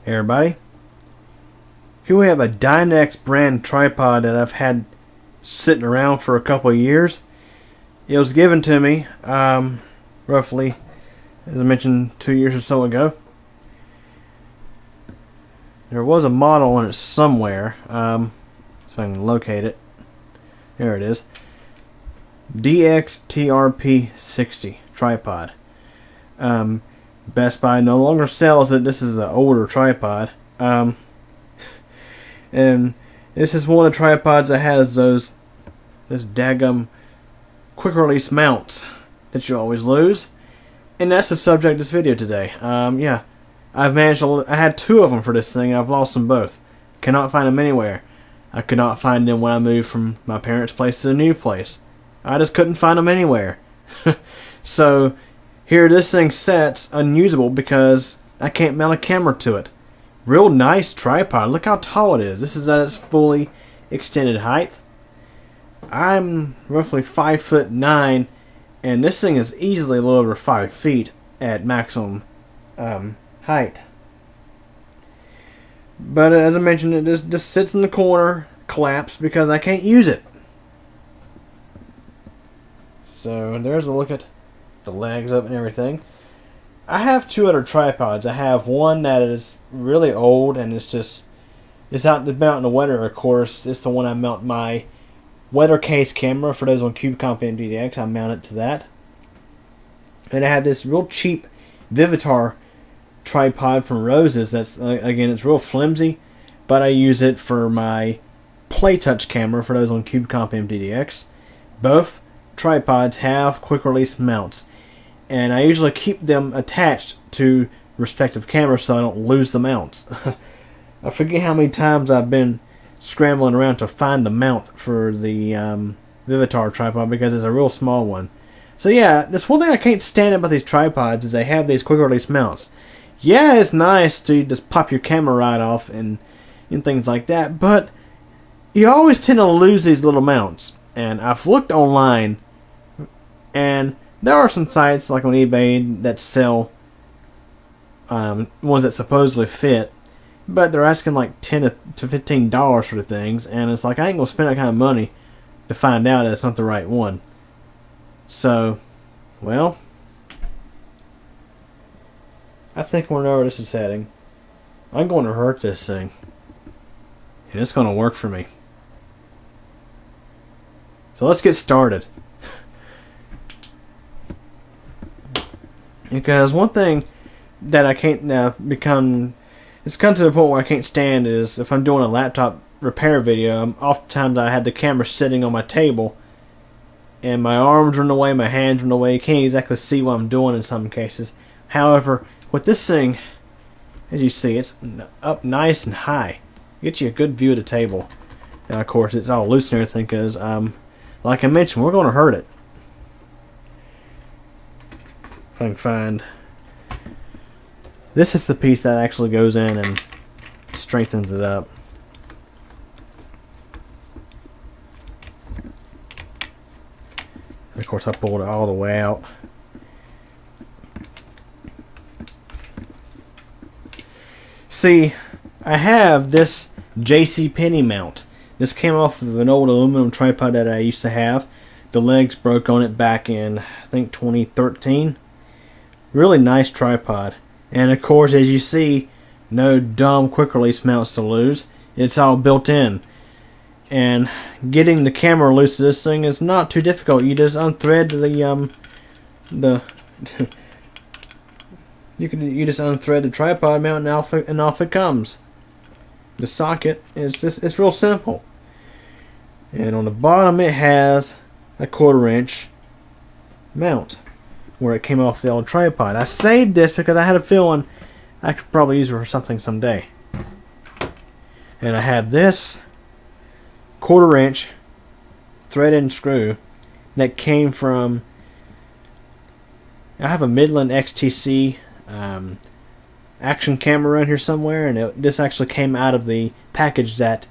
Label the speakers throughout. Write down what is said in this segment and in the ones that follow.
Speaker 1: Hey everybody, here we have a Dynex brand tripod that I've had sitting around for a couple of years. It was given to me roughly, as I mentioned, 2 years or so ago. There was a model on it somewhere, so I can locate it. There it is. DXTRP60 tripod. Best Buy no longer sells it. This is an older tripod. And this is one of the tripods that has those daggum quick release mounts that you always lose. And that's the subject of this video today. Yeah, I had two of them for this thing. I've lost them both. Cannot find them anywhere. I could not find them when I moved from my parents' place to the new place. I just couldn't find them anywhere. So here this thing sits unusable because I can't mount a camera to it. Real nice tripod. Look how tall it is. This is at its fully extended height. I'm roughly 5'9", and this thing is easily a little over 5 feet at maximum height. But as I mentioned, it just sits in the corner, collapsed because I can't use it. So there's a look at the legs up and everything. I have two other tripods. I have one that is really old and it's out in the weather, of course. It's the one I mount my weather case camera. For those on CubeComp MDX, I mount it to that. And I have this real cheap Vivitar tripod from Roses. That's again, it's real flimsy, but I use it for my PlayTouch camera. For those on CubeComp MDX, both tripods have quick release mounts, and I usually keep them attached to respective cameras so I don't lose the mounts. I forget how many times I've been scrambling around to find the mount for the Vivitar tripod because it's a real small one. So yeah, that's one thing I can't stand about these tripods is they have these quick release mounts. Yeah, it's nice to just pop your camera right off and things like that, but you always tend to lose these little mounts. And I've looked online, and there are some sites like on eBay that sell ones that supposedly fit, but they're asking like $10 to $15 for the things, and it's like I ain't gonna spend that kind of money to find out that it's not the right one. So, well, I think we know where this is heading. I'm going to hurt this thing, and it's going to work for me. So let's get started. Because one thing that I can't it's come to the point where I can't stand is if I'm doing a laptop repair video, oftentimes I have the camera sitting on my table and my arms are in the way, my hands are in the way. You can't exactly see what I'm doing in some cases. However, with this thing, as you see, it's up nice and high. Get you a good view of the table. Now, of course, it's all loose and everything because like I mentioned, we're going to hurt it. If I can find... This is the piece that actually goes in and strengthens it up. And of course, I pulled it all the way out. See, I have this JCPenney mount. This came off of an old aluminum tripod that I used to have. The legs broke on it back in, I think, 2013. Really nice tripod. And of course, as you see, no dumb quick release mounts to lose. It's all built in. And getting the camera loose to this thing is not too difficult. You just unthread you just unthread the tripod mount and off it comes. The socket it's real simple. And on the bottom it has a 1/4 inch mount where it came off the old tripod. I saved this because I had a feeling I could probably use it for something someday. And I have this 1/4 inch thread-in screw that came from, I have a Midland XTC action camera around here somewhere, and this actually came out of the package that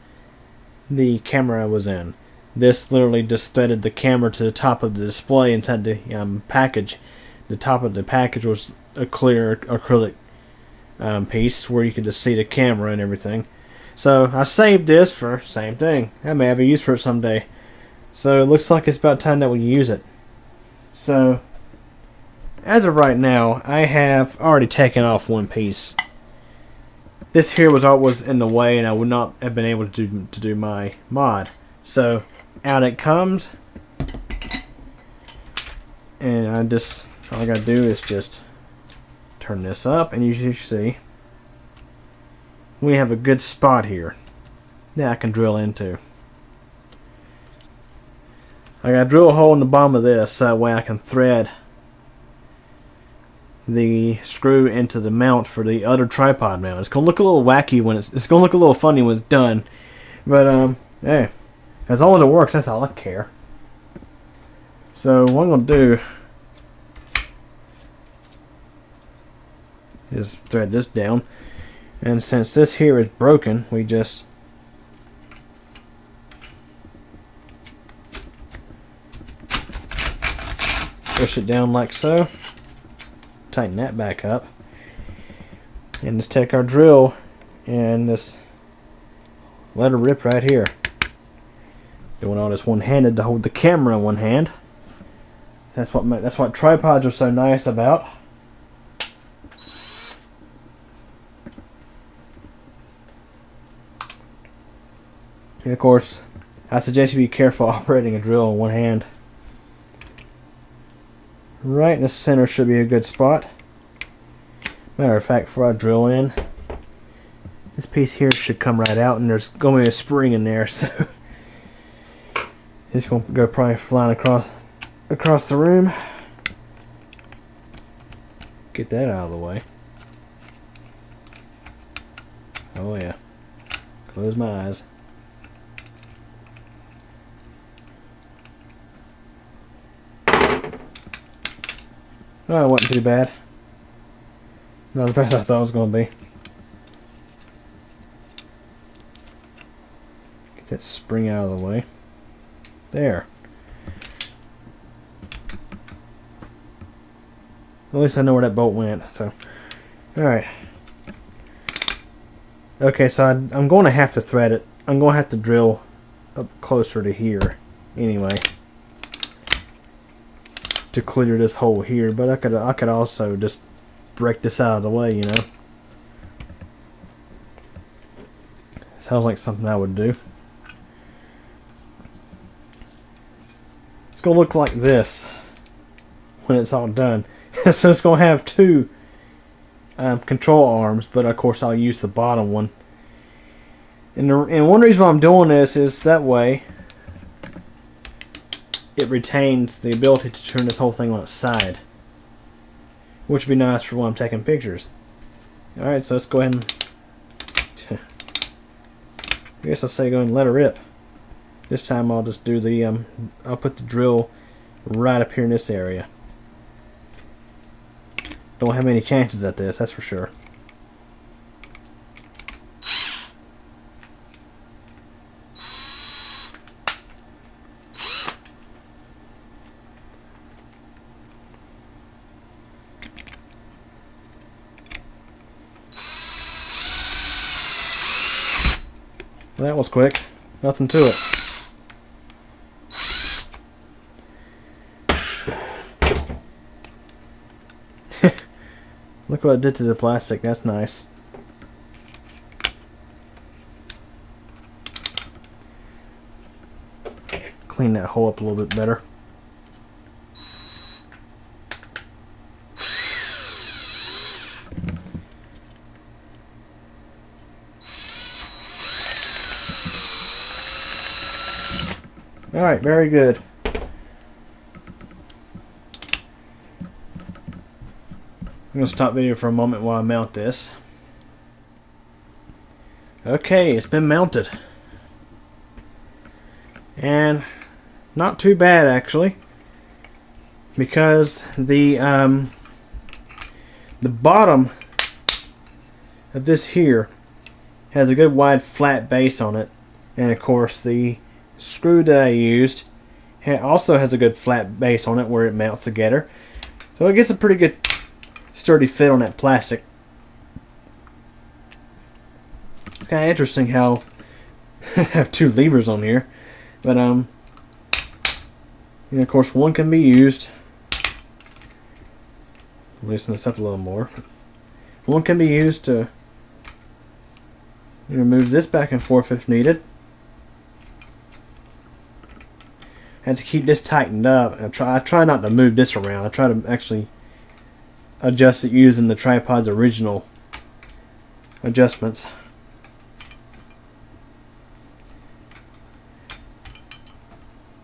Speaker 1: the camera was in. This literally just threaded the camera to the top of the display inside the package. The top of the package was a clear acrylic piece where you could just see the camera and everything. So I saved this for same thing. I may have a use for it someday. So it looks like it's about time that we use it. So as of right now, I have already taken off one piece. This here was always in the way, and I would not have been able to do my mod. So out it comes, and all I gotta do is just turn this up, and you see we have a good spot here that I can drill into. I gotta drill a hole in the bottom of this so that way I can thread the screw into the mount for the other tripod mount. It's gonna look a little wacky when it's gonna look a little funny when it's done, but hey, as long as it works, that's all I care. So what I'm gonna do is thread this down, and since this here is broken, we just push it down like so. Tighten that back up, and just take our drill and just let it rip right here. Doing all this one-handed to hold the camera in one hand. That's what tripods are so nice about. And of course, I suggest you be careful operating a drill in one hand. Right in the center should be a good spot. Matter of fact, before I drill in, this piece here should come right out, and there's going to be a spring in there, so it's going to go probably flying across the room. Get that out of the way. Oh yeah. Close my eyes. Oh, it wasn't too bad. Not as bad as I thought it was going to be. Get that spring out of the way. There. At least I know where that bolt went. So, alright. Okay, so I'm going to have to thread it. I'm going to have to drill up closer to here anyway, to clear this hole here, but I could also just break this out of the way, you know. Sounds like something I would do. It's gonna look like this when it's all done. So it's gonna have two control arms, but of course I'll use the bottom one. And one reason why I'm doing this is that way it retains the ability to turn this whole thing on its side, which would be nice for when I'm taking pictures. Alright, so let's go ahead and I guess I'll say go ahead and let it rip. This time I'll just do the I'll put the drill right up here in this area. Don't have any chances at this, that's for sure. Well, that was quick. Nothing to it. Look what it did to the plastic. That's nice. Clean that hole up a little bit better. Alright, very good. I'm going to stop video for a moment while I mount this. Okay, it's been mounted. And not too bad actually, because the bottom of this here has a good wide flat base on it, and of course the screw that I used also has a good flat base on it where it mounts together, so it gets a pretty good sturdy fit on that plastic. It's kind of interesting how I have two levers on here, but and of course one can be used. Loosen this up a little more. One can be used to move this back and forth if needed. I have to keep this tightened up. I try not to move this around. I try to actually adjust it using the tripod's original adjustments.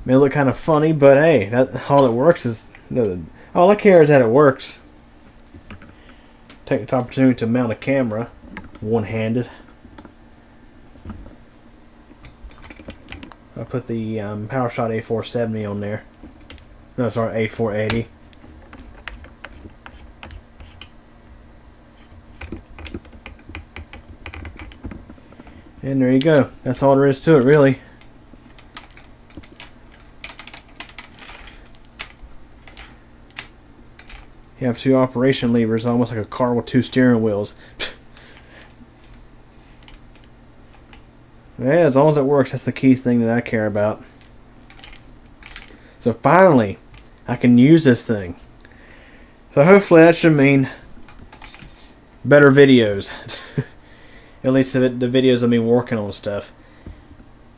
Speaker 1: May look kind of funny, but hey, all it works is all I care is that it works. Take this opportunity to mount a camera one-handed. I put the PowerShot A470 on there. No, sorry, A480. And there you go. That's all there is to it, really. You have two operation levers, almost like a car with two steering wheels. Yeah, as long as it works, that's the key thing that I care about. So finally, I can use this thing. So hopefully that should mean better videos. At least the videos of me working on stuff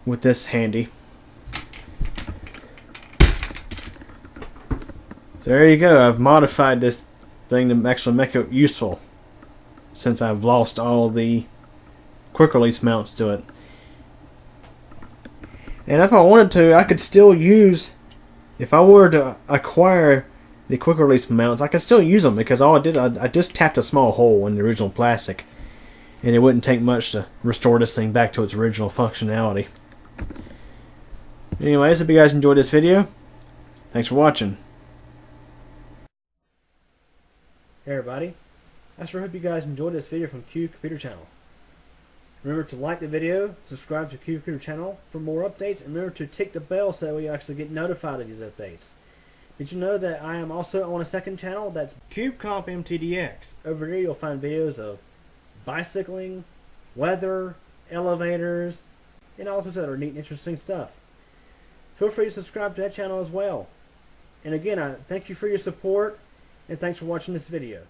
Speaker 1: with this handy. So there you go. I've modified this thing to actually make it useful, since I've lost all the quick release mounts to it. And if I wanted to, I could still use, if I were to acquire the quick release mounts, I could still use them, because all I did, I just tapped a small hole in the original plastic, and it wouldn't take much to restore this thing back to its original functionality. Anyways, if you guys enjoyed this video, thanks for watching. Hey everybody, I sure hope you guys enjoyed this video from Q Computer Channel. Remember to like the video, subscribe to Q Computer Channel for more updates, and remember to tick the bell so you actually get notified of these updates. Did you know that I am also on a second channel that's CubeComp MTDX? Over there you'll find videos of bicycling, weather, elevators, and all sorts of other neat and interesting stuff. Feel free to subscribe to that channel as well. And again, I thank you for your support, and thanks for watching this video.